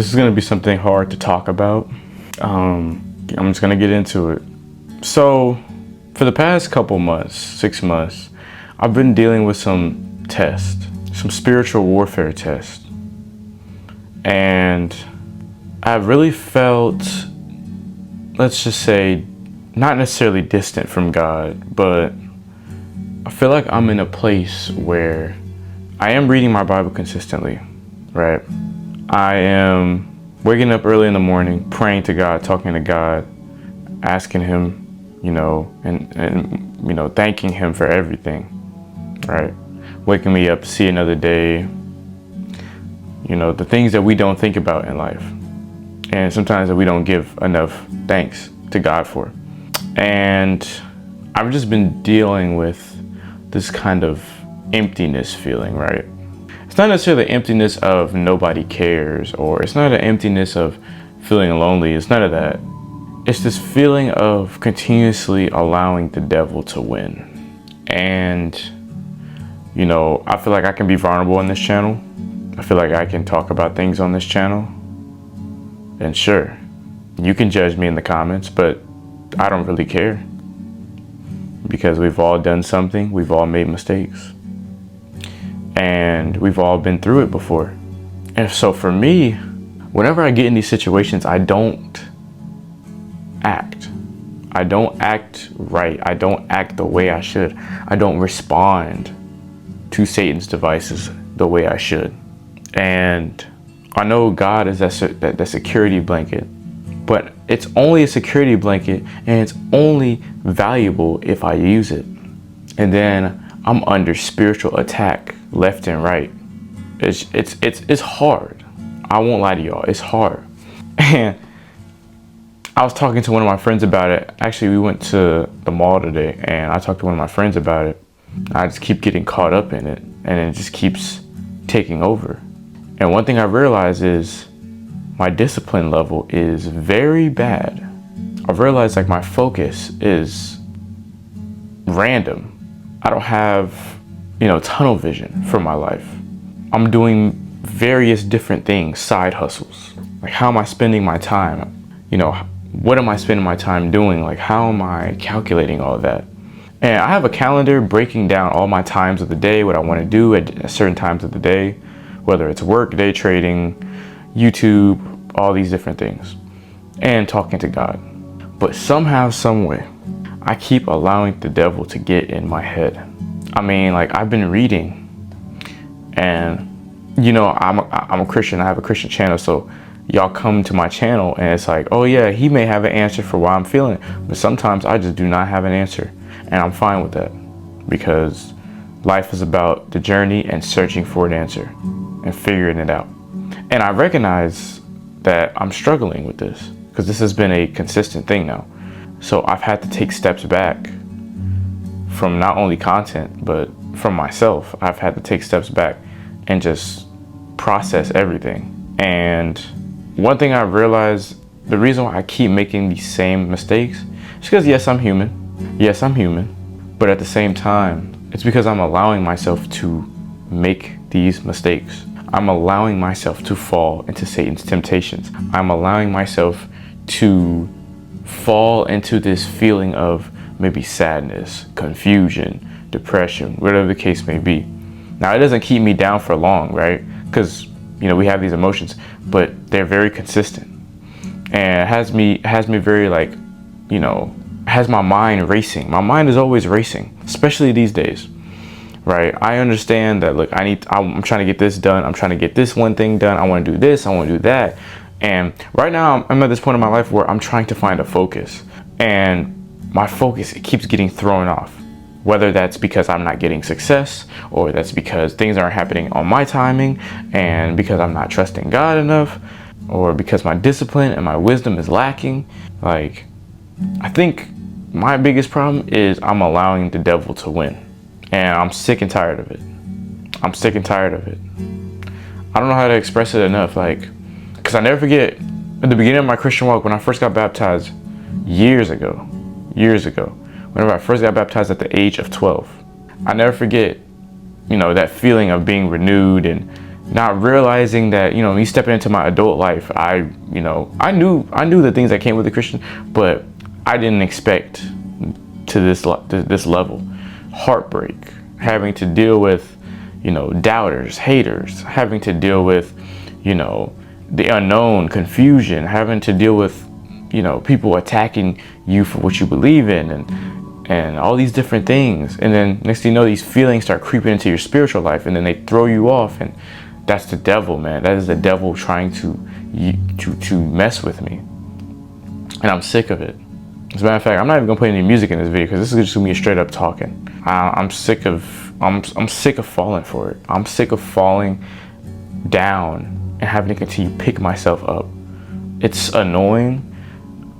This is going to be something hard to talk about. I'm just going to get into it. So, for the past couple months, 6 months, I've been dealing with some tests, some spiritual warfare tests. And I've really felt, let's just say, not necessarily distant from God, but I feel like I'm in a place where I am reading my Bible consistently, right? I am waking up early in the morning, praying to God, talking to God, asking Him, and thanking Him for everything, right? Waking me up to see another day, the things that we don't think about in life. And sometimes that we don't give enough thanks to God for. And I've just been dealing with this kind of emptiness feeling, right? It's not necessarily the emptiness of nobody cares, or it's not an emptiness of feeling lonely. It's none of that. It's this feeling of continuously allowing the devil to win. And, I feel like I can be vulnerable on this channel. I feel like I can talk about things on this channel. And sure, you can judge me in the comments, but I don't really care. Because we've all done something, we've all made mistakes. And we've all been through it before. And so for me, whenever I get in these situations, I don't act. I don't act right. I don't act the way I should. I don't respond to Satan's devices the way I should. And I know God is that security blanket, but it's only a security blanket, and it's only valuable if I use it. And then I'm under spiritual attack left and right. It's hard. I won't lie to y'all. It's hard. And I was talking to one of my friends about it. Actually, we went to the mall today, and I talked to one of my friends about it. I just keep getting caught up in it, and it just keeps taking over. And one thing I realized is my discipline level is very bad. I've realized my focus is random. I don't have, tunnel vision for my life. I'm doing various different things, side hustles. How am I spending my time? What am I spending my time doing? How am I calculating all of that? And I have a calendar breaking down all my times of the day, what I want to do at certain times of the day, whether it's work, day trading, YouTube, all these different things, and talking to God. But somehow, some way, I keep allowing the devil to get in my head. I've been reading, and I'm a Christian. I have a Christian channel, so y'all come to my channel and it's oh yeah, he may have an answer for why I'm feeling it, but sometimes I just do not have an answer, and I'm fine with that, because life is about the journey and searching for an answer and figuring it out. And I recognize that I'm struggling with this, because this has been a consistent thing now. So I've had to take steps back from not only content, but from myself. I've had to take steps back and just process everything. And one thing I've realized, the reason why I keep making these same mistakes is because yes, I'm human. Yes, I'm human. But at the same time, it's because I'm allowing myself to make these mistakes. I'm allowing myself to fall into Satan's temptations. I'm allowing myself to fall into this feeling of maybe sadness, confusion, depression, whatever the case may be. Now, it doesn't keep me down for long, right? Because, we have these emotions, but they're very consistent. And it has me very has my mind racing. My mind is always racing, especially these days, right? I understand that, look, I'm trying to get this done. I'm trying to get this one thing done. I want to do this. I want to do that. And right now I'm at this point in my life where I'm trying to find a focus, and my focus, it keeps getting thrown off. Whether that's because I'm not getting success, or that's because things aren't happening on my timing, and because I'm not trusting God enough, or because my discipline and my wisdom is lacking. I think my biggest problem is I'm allowing the devil to win, and I'm sick and tired of it. I'm sick and tired of it. I don't know how to express it enough, because I never forget, at the beginning of my Christian walk, when I first got baptized years ago, whenever I first got baptized at the age of 12, I never forget, that feeling of being renewed and not realizing that, you know, me stepping into my adult life, I knew the things that came with the Christian, but I didn't expect to this level. Heartbreak, having to deal with, you know, doubters, haters, having to deal with, you know, the unknown, confusion, having to deal with, you know, people attacking you for what you believe in, and all these different things. And then next thing you know, these feelings start creeping into your spiritual life, and then they throw you off. And that's the devil, man. That is the devil trying to mess with me. And I'm sick of it. As a matter of fact, I'm not even gonna play any music in this video because this is just gonna be straight up talking. I'm sick of falling for it. I'm sick of falling down and having to continue to pick myself up. It's annoying.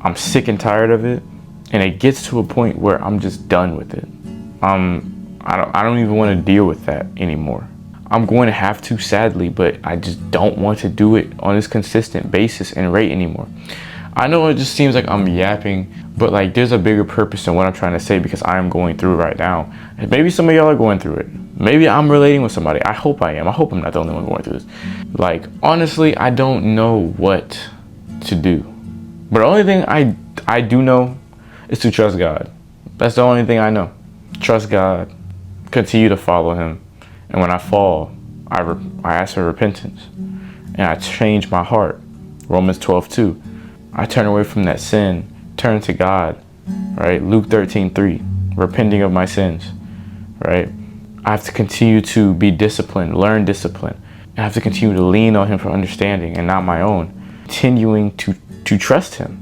I'm sick and tired of it, and it gets to a point where I'm just done with it. I don't even want to deal with that anymore. I'm going to have to, sadly, but I just don't want to do it on this consistent basis and rate anymore. I know it just seems like I'm yapping, but like there's a bigger purpose in what I'm trying to say, because I am going through it right now. And maybe some of y'all are going through it. Maybe I'm relating with somebody. I hope I am. I hope I'm not the only one going through this. Like, honestly, I don't know what to do. But the only thing I do know is to trust God. That's the only thing I know. Trust God. Continue to follow Him. And when I fall, I ask for repentance. And I change my heart. Romans 12:2. I turn away from that sin. Turn to God. Right? Luke 13:3. Repenting of my sins. Right? I have to continue to be disciplined. Learn discipline. I have to continue to lean on Him for understanding and not my own. Continuing to trust Him.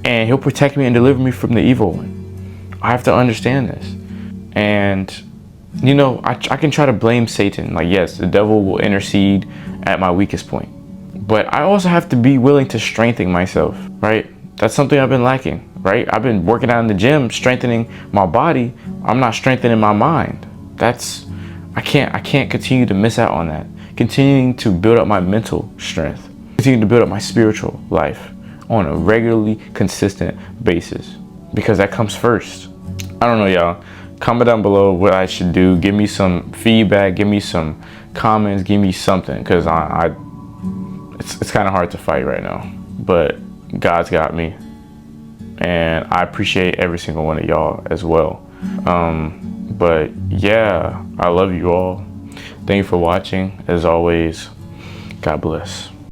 And He'll protect me and deliver me from the evil one. I have to understand this. And, you know, I can try to blame Satan. Like, yes, the devil will intercede at my weakest point. But I also have to be willing to strengthen myself, right? That's something I've been lacking, right? I've been working out in the gym, strengthening my body. I'm not strengthening my mind. I can't continue to miss out on that. Continuing to build up my mental strength. Continuing to build up my spiritual life on a regularly consistent basis, because that comes first. I don't know, y'all. Comment down below what I should do. Give me some feedback. Give me some comments. Give me something, because it's kind of hard to fight right now. But God's got me, and I appreciate every single one of y'all as well. But yeah, I love you all. Thank you for watching. As always, God bless.